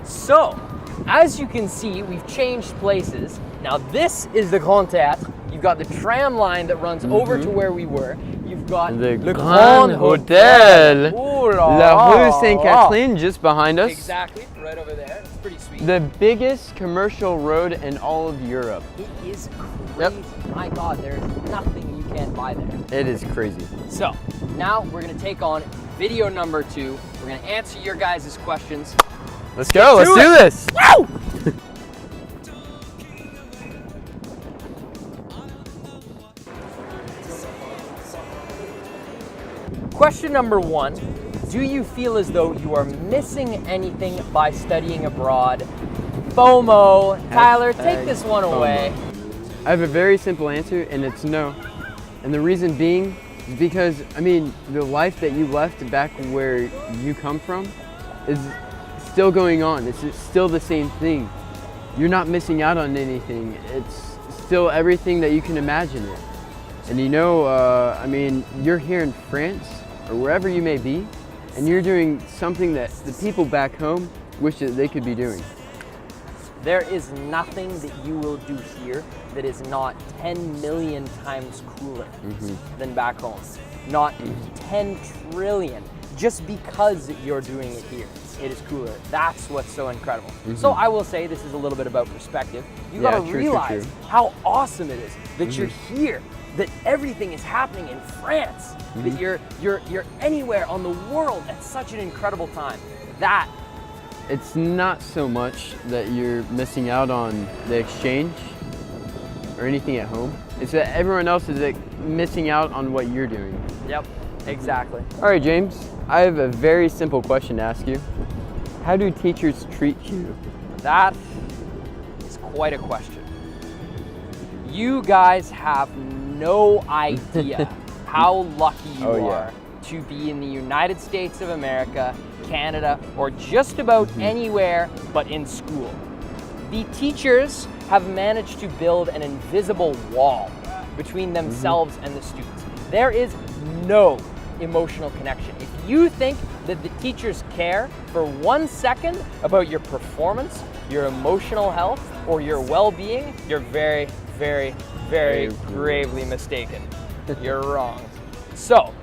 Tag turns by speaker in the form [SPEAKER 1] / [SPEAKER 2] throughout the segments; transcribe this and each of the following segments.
[SPEAKER 1] So, as you can see, we've changed places. Now this is the Grand Théâtre. You've got the tram line that runs over to where we were. You've got
[SPEAKER 2] the
[SPEAKER 1] Le
[SPEAKER 2] Grand Hotel.
[SPEAKER 1] Ooh
[SPEAKER 2] La Rue Sainte-Catherine just behind us.
[SPEAKER 1] Exactly, right over there. It's pretty sweet.
[SPEAKER 2] The biggest commercial road in all of Europe.
[SPEAKER 1] It is crazy. Yep. My God, there's nothing you can't buy there.
[SPEAKER 2] It is crazy.
[SPEAKER 1] So, now we're gonna take on video number 2. We're gonna answer your guys' questions.
[SPEAKER 2] Let's go, let's do this.
[SPEAKER 1] Woo! Question number 1, do you feel as though you are missing anything by studying abroad? FOMO. Tyler, take this one away.
[SPEAKER 2] I have a very simple answer, and it's no. And the reason being is because, I mean, the life that you left back where you come from is still going on. It's still the same thing. You're not missing out on anything. It's still everything that you can imagine it. And you know, I mean, you're here in France, or wherever you may be, and you're doing something that the people back home wish that they could be doing.
[SPEAKER 1] There is nothing that you will do here that is not 10 million times cooler than back home. Not 10 trillion, just because you're doing it here. It is cooler. That's what's so incredible. So I will say this is a little bit about perspective. You gotta realize how awesome it is that you're here, that everything is happening in France, that you're anywhere on the world at such an incredible time. That
[SPEAKER 2] It's not so much that you're missing out on the exchange or anything at home. It's that everyone else is like missing out on what you're doing.
[SPEAKER 1] Yep, exactly.
[SPEAKER 2] All right, James, I have a very simple question to ask you. How do teachers treat you?
[SPEAKER 1] That is quite a question. You guys have no idea how lucky you are to be in the United States of America, Canada, or just about anywhere but in school. The teachers have managed to build an invisible wall between themselves and the students. There is no emotional connection. If you think that the teachers care for 1 second about your performance, your emotional health, or your well-being, you're very, very, very gravely mistaken. You're wrong. So,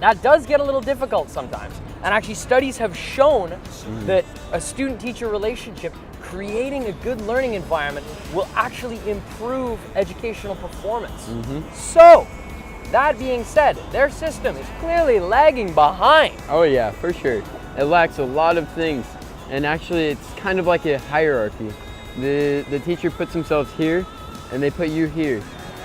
[SPEAKER 1] that does get a little difficult sometimes. And actually studies have shown that a student-teacher relationship, creating a good learning environment, will actually improve educational performance. So, that being said, their system is clearly lagging behind.
[SPEAKER 2] Oh yeah, for sure. It lacks a lot of things. And actually it's kind of like a hierarchy. The teacher puts themselves here and they put you here.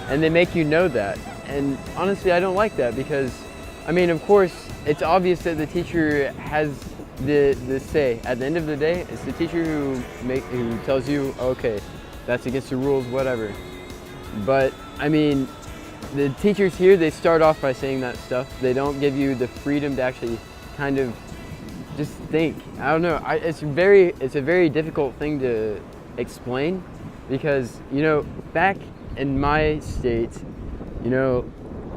[SPEAKER 2] And they make you know that. And honestly, I don't like that because, I mean, of course, it's obvious that the teacher has the say. At the end of the day, it's the teacher who tells you, okay, that's against the rules, whatever. But, I mean, the teachers here, they start off by saying that stuff. They don't give you the freedom to actually kind of just think. I don't know. It's a very difficult thing to explain because, you know, back in my state, you know,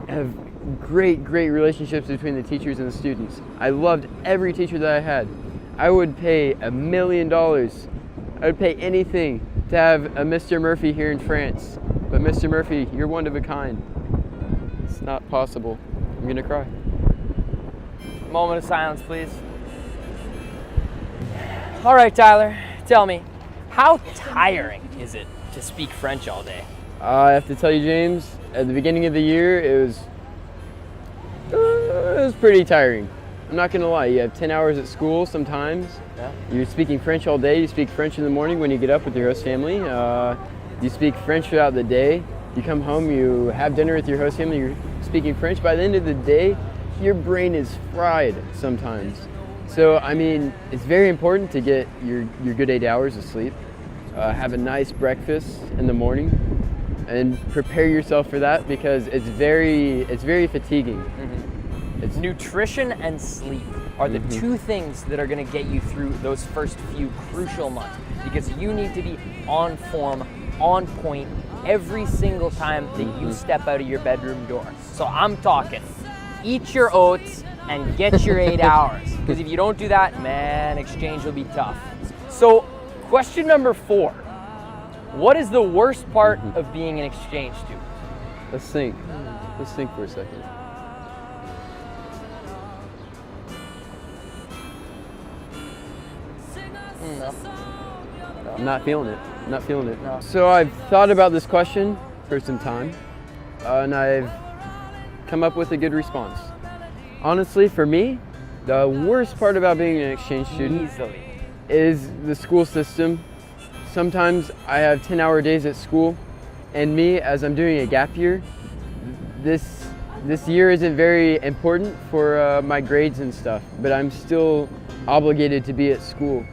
[SPEAKER 2] have great relationships between the teachers and the students. I loved every teacher that I had. I would pay $1 million. I would pay anything to have a Mr. Murphy here in France. But Mr. Murphy, you're one of a kind. It's not possible. I'm gonna cry.
[SPEAKER 1] Moment of silence, please. All right, Tyler, tell me, how tiring is it to speak French all day?
[SPEAKER 2] I have to tell you, James, at the beginning of the year, it was pretty tiring. I'm not gonna lie, you have 10 hours at school sometimes.
[SPEAKER 1] Yeah.
[SPEAKER 2] You're speaking French all day. You speak French in the morning when you get up with your host family. You speak French throughout the day. You come home, you have dinner with your host family, you're speaking French. By the end of the day, your brain is fried sometimes. So, I mean, it's very important to get your good 8 hours of sleep. Have a nice breakfast in the morning and prepare yourself for that because it's very fatiguing. It's
[SPEAKER 1] nutrition and sleep are the two things that are going to get you through those first few crucial months because you need to be on form, on point every single time that you step out of your bedroom door. So I'm talking, eat your oats, and get your 8 hours. Because if you don't do that, man, exchange will be tough. So, question number 4. What is the worst part of being an exchange student?
[SPEAKER 2] Let's think. Let's think for a second.
[SPEAKER 1] No.
[SPEAKER 2] I'm not feeling it. I'm not feeling it.
[SPEAKER 1] No.
[SPEAKER 2] So I've thought about this question for some time, and I've come up with a good response. Honestly, for me, the worst part about being an exchange student is the school system. Sometimes I have 10-hour days at school, and me, as I'm doing a gap year, this year isn't very important for my grades and stuff, but I'm still obligated to be at school.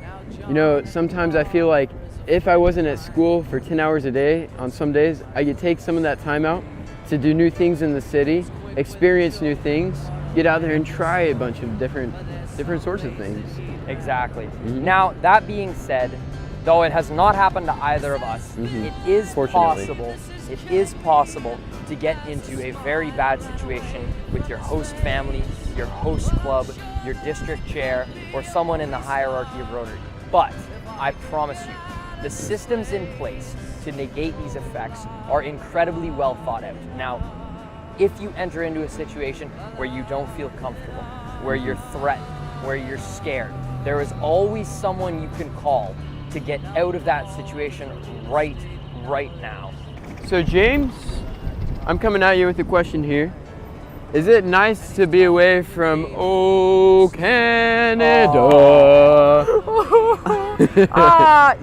[SPEAKER 2] You know, sometimes I feel like if I wasn't at school for 10 hours a day, on some days, I could take some of that time out to do new things in the city, experience new things, get out there and try a bunch of different sorts of things.
[SPEAKER 1] Exactly. Now, that being said, though it has not happened to either of us, it is possible to get into a very bad situation with your host family, your host club, your district chair, or someone in the hierarchy of Rotary. But I promise you, the systems in place to negate these effects are incredibly well thought out. Now, if you enter into a situation where you don't feel comfortable, where you're threatened, where you're scared, there is always someone you can call to get out of that situation right now.
[SPEAKER 2] So James, I'm coming at you with a question here. Is it nice to be away from Canada?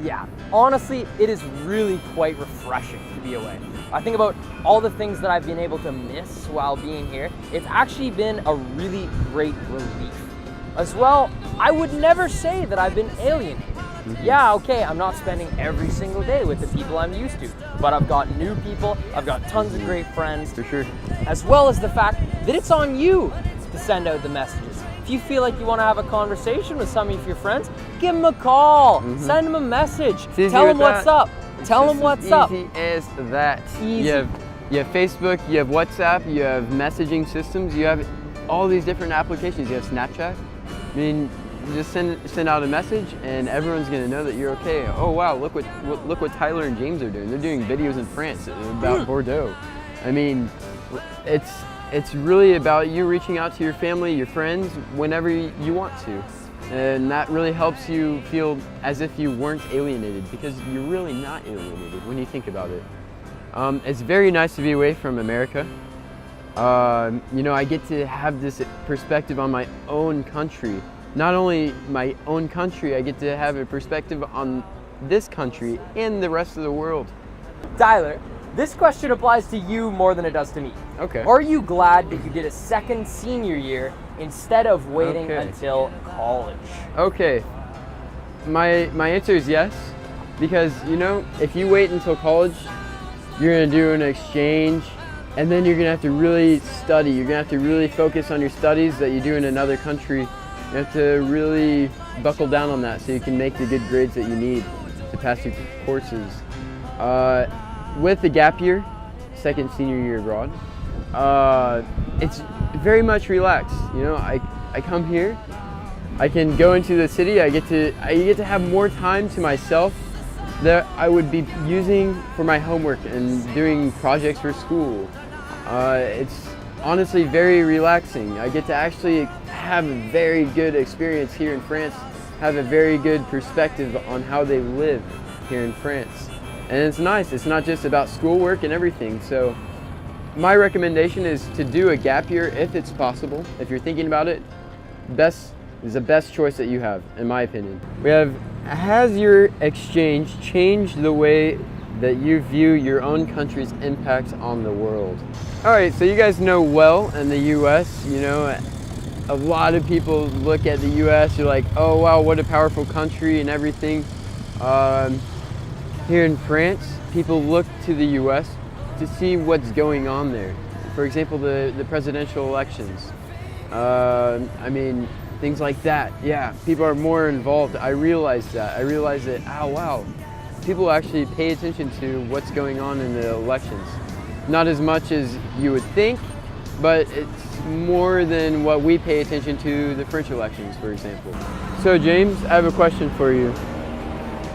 [SPEAKER 1] Yeah. Honestly, it is really quite refreshing to be away. I think about all the things that I've been able to miss while being here. It's actually been a really great relief. As well, I would never say that I've been alienated. Yeah, okay, I'm not spending every single day with the people I'm used to, but I've got new people, I've got tons of great friends.
[SPEAKER 2] For sure.
[SPEAKER 1] As well as the fact that it's on you to send out the messages. If you feel like you want to have a conversation with some of your friends, give them a call, send them a message, tell them what's up. Tell them what's up.
[SPEAKER 2] Easy as that.
[SPEAKER 1] Easy.
[SPEAKER 2] You have Facebook, you have WhatsApp, you have messaging systems, you have all these different applications. You have Snapchat. I mean, you just send out a message and everyone's gonna know that you're okay. Oh wow, look what Tyler and James are doing. They're doing videos in France about Bordeaux. I mean, it's really about you reaching out to your family, your friends, whenever you want to. And that really helps you feel as if you weren't alienated, because you're really not alienated when you think about it. It's very nice to be away from America. You know, I get to have this perspective on my own country. Not only my own country, I get to have a perspective on this country and the rest of the world.
[SPEAKER 1] Tyler, this question applies to you more than it does to me.
[SPEAKER 2] Okay.
[SPEAKER 1] Are you glad that you did a second senior year instead of waiting until college?
[SPEAKER 2] Okay. My answer is yes, because you know, if you wait until college, you're gonna do an exchange, and then you're gonna have to really study. You're gonna have to really focus on your studies that you do in another country. You have to really buckle down on that so you can make the good grades that you need to pass your courses. With the gap year, second senior year abroad, it's very much relaxed. You know, I come here, I can go into the city, I get to have more time to myself that I would be using for my homework and doing projects for school. It's honestly very relaxing. I get to actually have a very good experience here in France, have a very good perspective on how they live here in France. And it's nice, it's not just about schoolwork and everything. So my recommendation is to do a gap year if it's possible. If you're thinking about it, is the best choice that you have, in my opinion. We have, has your exchange changed the way that you view your own country's impact on the world? All right, so you guys know well in the US, you know, a lot of people look at the US, you're like, oh wow, what a powerful country and everything. Here in France, people look to the US to see what's going on there. For example, the presidential elections. I mean, things like that. Yeah, people are more involved. I realized that. I realized that, oh wow, people actually pay attention to what's going on in the elections. Not as much as you would think, but it's more than what we pay attention to the French elections, for example. So James, I have a question for you.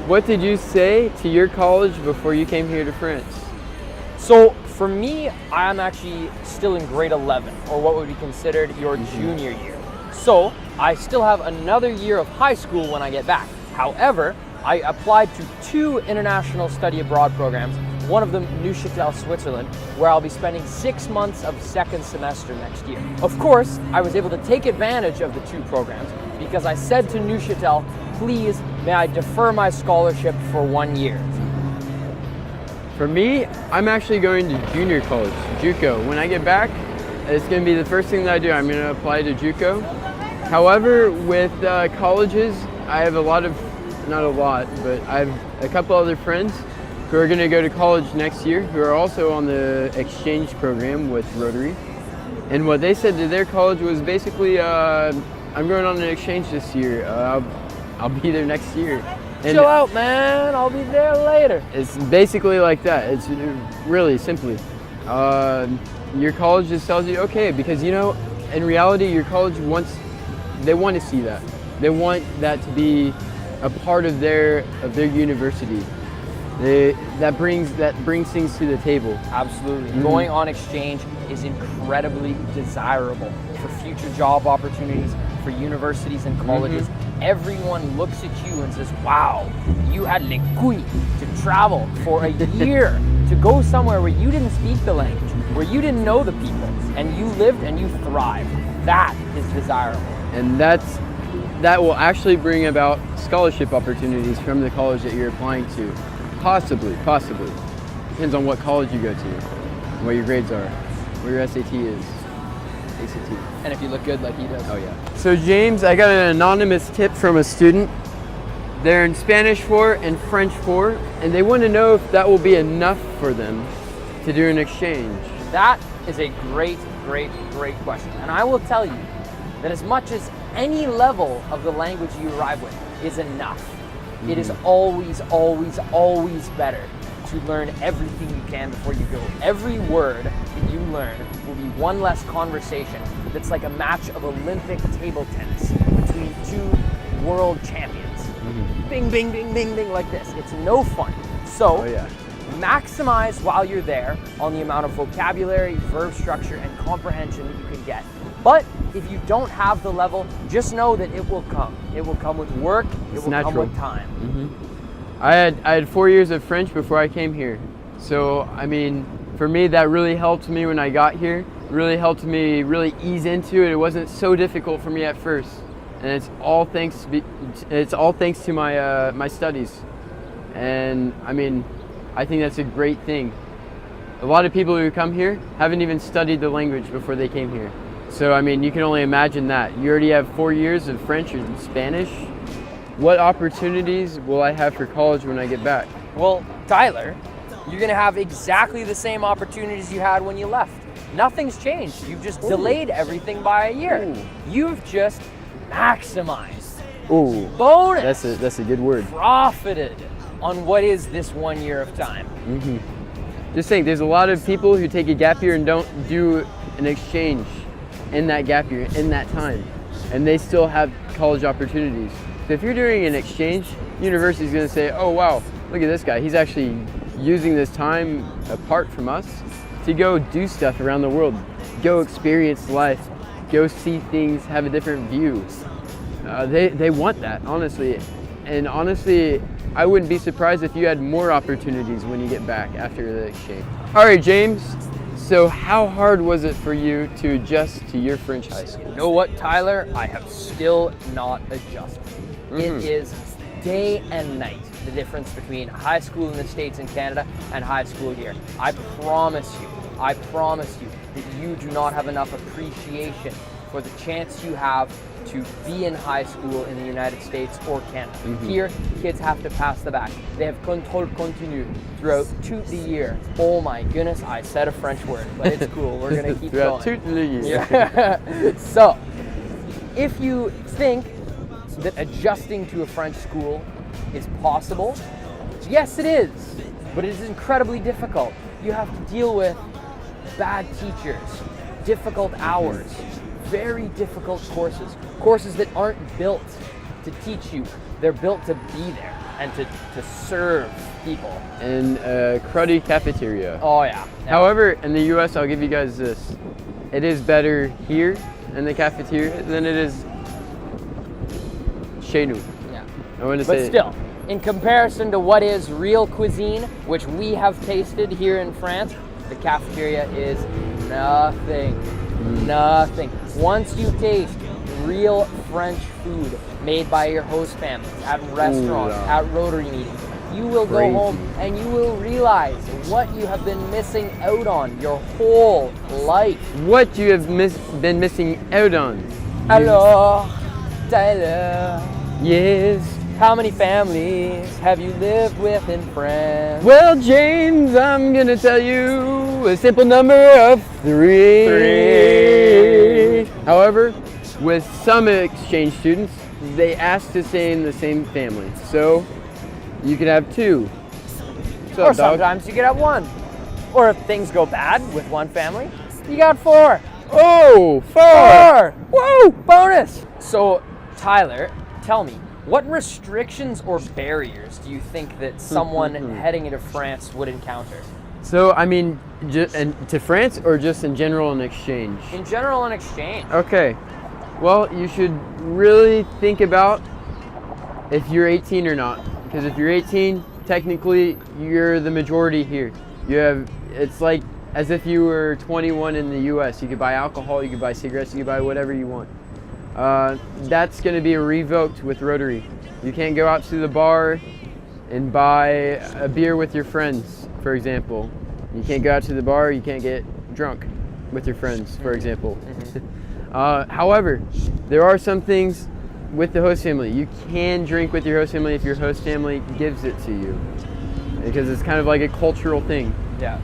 [SPEAKER 2] What did you say to your college before you came here to France?
[SPEAKER 1] So for me, I'm actually still in grade 11, or what would be considered your junior year. So I still have another year of high school when I get back. However, I applied to 2 international study abroad programs, one of them Neuchâtel, Switzerland, where I'll be spending 6 months of second semester next year. Of course, I was able to take advantage of the 2 programs because I said to Neuchâtel, please, may I defer my scholarship for 1 year.
[SPEAKER 2] For me, I'm actually going to junior college, JUCO. When I get back, it's going to be the first thing that I do. I'm going to apply to JUCO. However, with colleges, I have not a lot, but I have a couple other friends who are going to go to college next year who are also on the exchange program with Rotary. And what they said to their college was basically, I'm going on an exchange this year. I'll be there next year. And
[SPEAKER 1] chill out, man. I'll be there later.
[SPEAKER 2] it's basically like that. It's really simply. Your college just tells you, okay, because in reality, your college they want to see that. They want that to be a part of their university. That brings things to the table.
[SPEAKER 1] Absolutely. Going on exchange is incredibly desirable for future job opportunities, for universities and colleges. Everyone looks at you and says, wow, you had les couilles to travel for a year to go somewhere where you didn't speak the language, where you didn't know the people, and you lived and you thrived. That is desirable.
[SPEAKER 2] And that will actually bring about scholarship opportunities from the college that you're applying to. Possibly. Depends on what college you go to, what your grades are, where your SAT is, ACT.
[SPEAKER 1] And if you look good like he does.
[SPEAKER 2] Oh yeah. So James, I got an anonymous tip from a student. They're in Spanish 4 and French 4, and they want to know if that will be enough for them to do an exchange.
[SPEAKER 1] That is a great question. And I will tell you that as much as any level of the language you arrive with is enough, it is always better to learn everything you can before you go. Every word that you learn will be one less conversation that's like a match of Olympic table tennis between 2 world champions. Bing, bing, bing, bing, bing, like this. It's no fun. So maximize while you're there on the amount of vocabulary, verb structure, and comprehension that you can get. But if you don't have the level, just know that it will come. It will come with work. It will come with time.
[SPEAKER 2] I had 4 years of French before I came here. So, I mean, for me, that really helped me when I got here. It really helped me really ease into it. It wasn't so difficult for me at first. And it's all thanks to my studies. And I mean, I think that's a great thing. A lot of people who come here haven't even studied the language before they came here. So, I mean, you can only imagine that. You already have 4 years of French and Spanish. What opportunities will I have for college when I get back?
[SPEAKER 1] Well, Tyler, you're gonna have exactly the same opportunities you had when you left. Nothing's changed. You've just delayed everything by a year. You've just maximized. Bonus.
[SPEAKER 2] That's a good word.
[SPEAKER 1] Profited on what is this 1 year of time.
[SPEAKER 2] Just think, there's a lot of people who take a gap year and don't do an exchange in that gap year, in that time, and they still have college opportunities. So if you're doing an exchange, university's gonna say, oh wow, look at this guy. He's actually using this time apart from us to go do stuff around the world, go experience life, go see things, have a different view. They want that, honestly. And honestly, I wouldn't be surprised if you had more opportunities when you get back after the exchange. All right, James. So how hard was it for you to adjust to your French high school?
[SPEAKER 1] You know what, Tyler? I have still not adjusted. It is day and night, the difference between high school in the States and Canada and high school here. I promise you that you do not have enough appreciation for the chance you have to be in high school in the United States or Canada. Here, kids have to pass the bac. They have contrôle continu throughout the year. Oh my goodness, I said a French word, but it's cool. We're gonna keep going.
[SPEAKER 2] The year.
[SPEAKER 1] So, if you think that adjusting to a French school is possible, yes it is, but it is incredibly difficult. You have to deal with bad teachers, difficult hours, very difficult courses that aren't built to teach you. They're built to be there and to serve people.
[SPEAKER 2] And a cruddy cafeteria.
[SPEAKER 1] Oh yeah.
[SPEAKER 2] However, in the US, I'll give you guys this. It is better here in the cafeteria than it is chez nous.
[SPEAKER 1] Yeah.
[SPEAKER 2] But
[SPEAKER 1] still, in comparison to what is real cuisine, which we have tasted here in France, the cafeteria is nothing. Nothing. Once you taste real French food made by your host families at restaurants, at Rotary meetings, you will go home and you will realize what you have been missing out on your whole life.
[SPEAKER 2] What you have been missing out on.
[SPEAKER 1] Alors, Tyler.
[SPEAKER 2] Yes.
[SPEAKER 1] How many families have you lived with in France?
[SPEAKER 2] Well, James, I'm gonna tell you a simple number of 3. However, with some exchange students, they ask to stay in the same family. So, you could have 2.
[SPEAKER 1] Or sometimes you could have 1. Or if things go bad with one family, you got 4.
[SPEAKER 2] Oh, 4!
[SPEAKER 1] Whoa, bonus! So, Tyler, tell me, what restrictions or barriers do you think that someone heading into France would encounter?
[SPEAKER 2] So, I mean, to France or just in general in exchange?
[SPEAKER 1] In general in exchange.
[SPEAKER 2] Okay. Well, you should really think about if you're 18 or not. Because if you're 18, technically you're the majority here. It's like as if you were 21 in the US. You could buy alcohol, you could buy cigarettes, you could buy whatever you want. That's going to be revoked with Rotary. You can't go out to the bar and buy a beer with your friends, for example. You can't go out to the bar, you can't get drunk with your friends, for example. However, there are some things with the host family. You can drink with your host family if your host family gives it to you, because it's kind of like a cultural thing.
[SPEAKER 1] Yeah.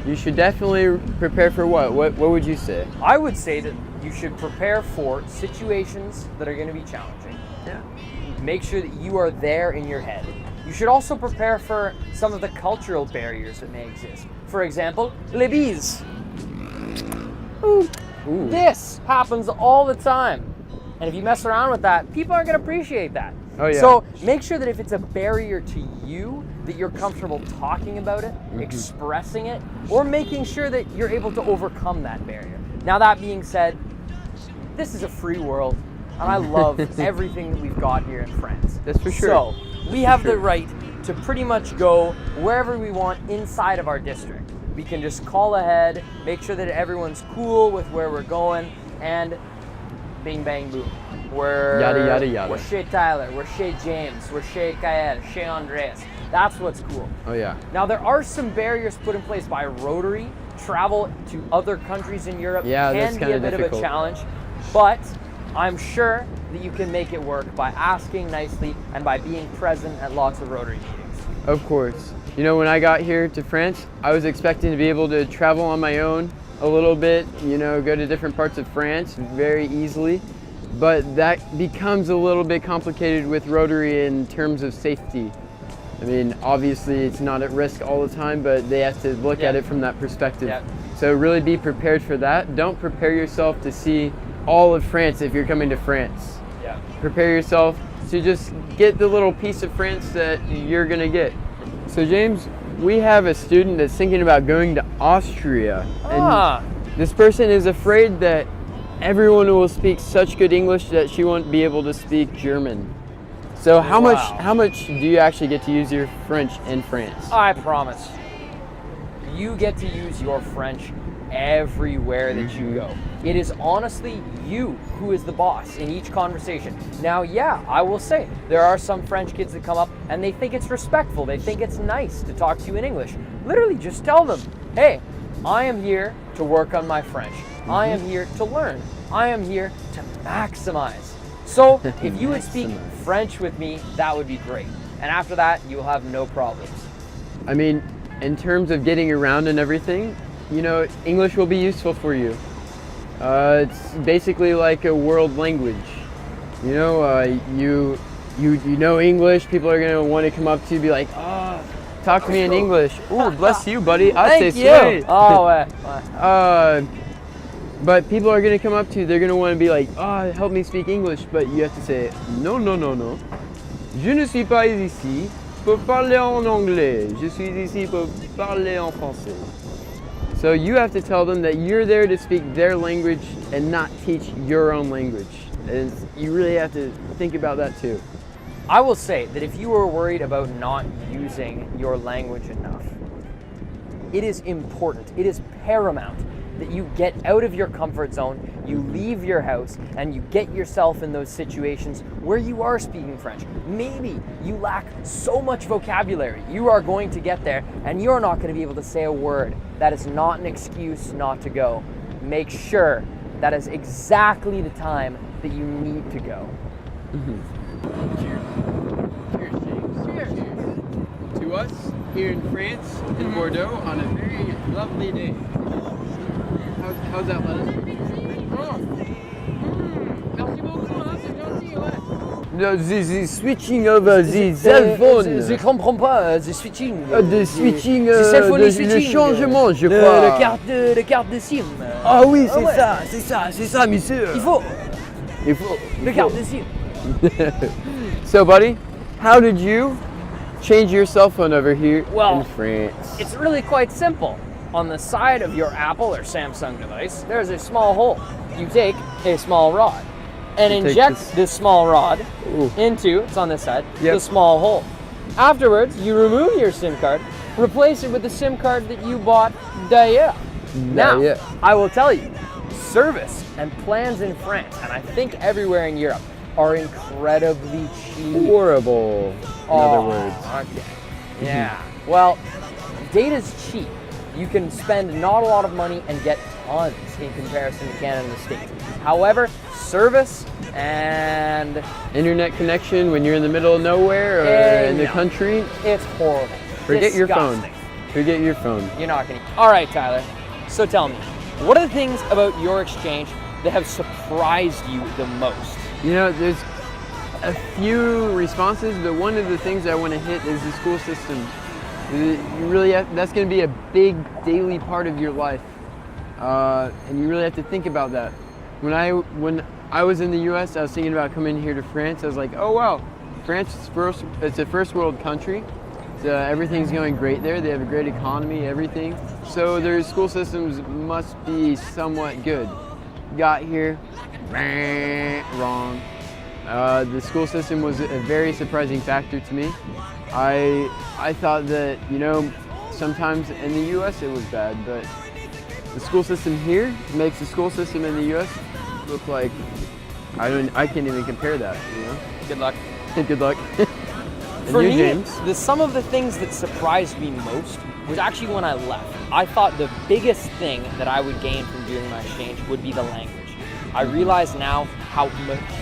[SPEAKER 2] You should definitely prepare for what? What would you say?
[SPEAKER 1] I would say that you should prepare for situations that are going to be challenging.
[SPEAKER 2] Yeah.
[SPEAKER 1] Make sure that you are there in your head. You should also prepare for some of the cultural barriers that may exist. For example, les bises.
[SPEAKER 2] Ooh.
[SPEAKER 1] This happens all the time. And if you mess around with that, people aren't going to appreciate that.
[SPEAKER 2] Oh, yeah.
[SPEAKER 1] So make sure that if it's a barrier to you, that you're comfortable talking about it, expressing it, or making sure that you're able to overcome that barrier. Now, that being said, this is a free world, and I love everything that we've got here in France.
[SPEAKER 2] That's for sure.
[SPEAKER 1] So we have the right to pretty much go wherever we want inside of our district. We can just call ahead, make sure that everyone's cool with where we're going, and bing, bang, boom. We're
[SPEAKER 2] yada, yada, yada.
[SPEAKER 1] We're chez Tyler, we're chez James, we're chez Kael, chez Andreas. That's what's cool.
[SPEAKER 2] Oh, yeah.
[SPEAKER 1] Now, there are some barriers put in place by Rotary. Travel to other countries in Europe can be a bit of a challenge, but I'm sure that you can make it work by asking nicely and by being present at lots of Rotary meetings.
[SPEAKER 2] Of course. You know, when I got here to France, I was expecting to be able to travel on my own a little bit, you know, go to different parts of France very easily. But that becomes a little bit complicated with Rotary in terms of safety. I mean, obviously it's not at risk all the time, but they have to look at it from that perspective. So really be prepared for that. Don't prepare yourself to see all of France if you're coming to France. Prepare yourself to just get the little piece of France that you're gonna get. So James, we have a student that's thinking about going to Austria. And this person is afraid that everyone will speak such good English that she won't be able to speak German. So how much do you actually get to use your French in France?
[SPEAKER 1] I promise. You get to use your French everywhere that you go. It is honestly you who is the boss in each conversation. Now, yeah, I will say, there are some French kids that come up and they think it's respectful. They think it's nice to talk to you in English. Literally, just tell them, hey, I am here to work on my French. I am here to learn. I am here to maximize. So if you would speak French with me, that would be great. And after that, you will have no problems.
[SPEAKER 2] I mean, in terms of getting around and everything, you know, English will be useful for you. It's basically like a world language. You know, you know English, people are gonna want to come up to you and be like, oh, talk to me in English. Ooh, bless you, buddy.
[SPEAKER 1] Thank you. Oh, ouais.
[SPEAKER 2] But people are gonna come up to you. They're gonna want to be like, "Oh, help me speak English," but you have to say, "Non, non, non, non. Je ne suis pas ici pour parler en anglais. Je suis ici pour parler en français." So you have to tell them that you're there to speak their language and not teach your own language. And you really have to think about that too.
[SPEAKER 1] I will say that if you are worried about not using your language enough, it is important, it is paramount that you get out of your comfort zone, you leave your house, and you get yourself in those situations where you are speaking French. Maybe you lack so much vocabulary, you are going to get there, and you're not going to be able to say a word. That is not an excuse not to go. Make sure that is exactly the time that you need to go.
[SPEAKER 2] Cheers. Cheers, James. Cheers. To us here in France, in Bordeaux, on a very lovely day. How's that lettuce?
[SPEAKER 1] Merci beaucoup, hein, c'est gentil, ouais.
[SPEAKER 2] No, the switching over the cell phone.
[SPEAKER 1] Je comprends pas, the switching.
[SPEAKER 2] The switching,
[SPEAKER 1] le
[SPEAKER 2] le changement, je crois.
[SPEAKER 1] Le carte de SIM.
[SPEAKER 2] Ah oui, c'est
[SPEAKER 1] ouais.
[SPEAKER 2] c'est ça, monsieur.
[SPEAKER 1] Il faut.
[SPEAKER 2] Le
[SPEAKER 1] carte de SIM.
[SPEAKER 2] So, buddy, how did you change your cell phone over here
[SPEAKER 1] Well,
[SPEAKER 2] in France?
[SPEAKER 1] It's really quite simple. On the side of your Apple or Samsung device, there's a small hole. You take a small rod and inject this small rod into, it's on this side, the small hole. Afterwards, you remove your SIM card, replace it with the SIM card that you bought d'ailleurs. Now, I will tell you, service and plans in France, and I think everywhere in Europe, are incredibly cheap.
[SPEAKER 2] Horrible, in other words.
[SPEAKER 1] Okay. Yeah. Well, data's cheap. You can spend not a lot of money and get tons in comparison to Canada and the States. However, service and
[SPEAKER 2] internet connection when you're in the middle of nowhere or in the country,
[SPEAKER 1] it's horrible.
[SPEAKER 2] Forget your phone. Forget your phone.
[SPEAKER 1] You're not gonna. All right, Tyler. So tell me, what are the things about your exchange that have surprised you the most?
[SPEAKER 2] You know, there's a few responses, but one of the things I want to hit is the school system. You really have, that's going to be a big daily part of your life, and you really have to think about that. When I was in the U.S., I was thinking about coming here to France. I was like, oh wow, France is it's a first world country. So everything's going great there. They have a great economy, everything. So their school systems must be somewhat good. Got here, wrong. The school system was a very surprising factor to me. I thought that, you know, sometimes in the US it was bad, but the school system here makes the school system in the US look like, I can't even compare that, you know?
[SPEAKER 1] Good luck.
[SPEAKER 2] Good luck.
[SPEAKER 1] For me, some of the things that surprised me most was actually when I left. I thought the biggest thing that I would gain from doing my exchange would be the language. I realize now how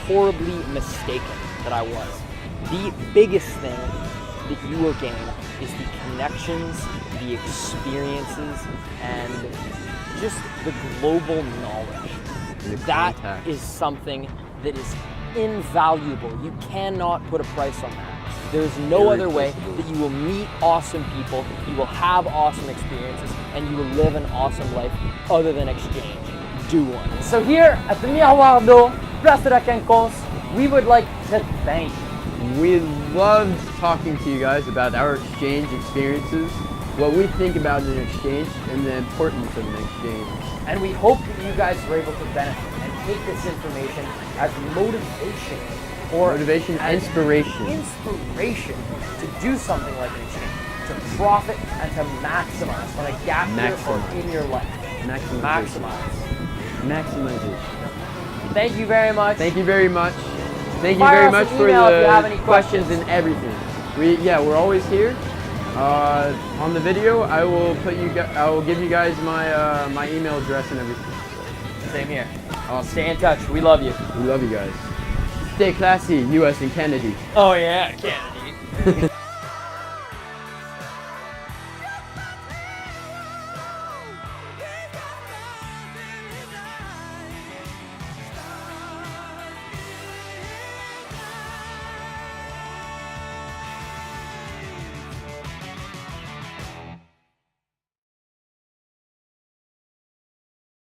[SPEAKER 1] horribly mistaken that I was. The biggest thing that you will gain is the connections, the experiences, and just the global knowledge. That is something that is invaluable. You cannot put a price on that. There's no other way that you will meet awesome people, you will have awesome experiences, and you will live an awesome life other than exchange. Do one. So here at the Miroir d'Eau, Place de la Quinconce, we would like to thank you.
[SPEAKER 2] We loved talking to you guys about our exchange experiences, what we think about an exchange, and the importance of an exchange.
[SPEAKER 1] And we hope that you guys were able to benefit and take this information as motivation or inspiration to do something like an exchange, to profit and to maximize on a gap year or in your life. Maximization. Thank you very much.
[SPEAKER 2] Thank you very much. Thank you very much for the questions and everything. We're always here. On the video, I will give you guys my email address and everything.
[SPEAKER 1] Same here. Awesome. Stay in touch. We love you.
[SPEAKER 2] We love you guys. Stay classy, US and Kennedy.
[SPEAKER 1] Oh yeah, Kennedy.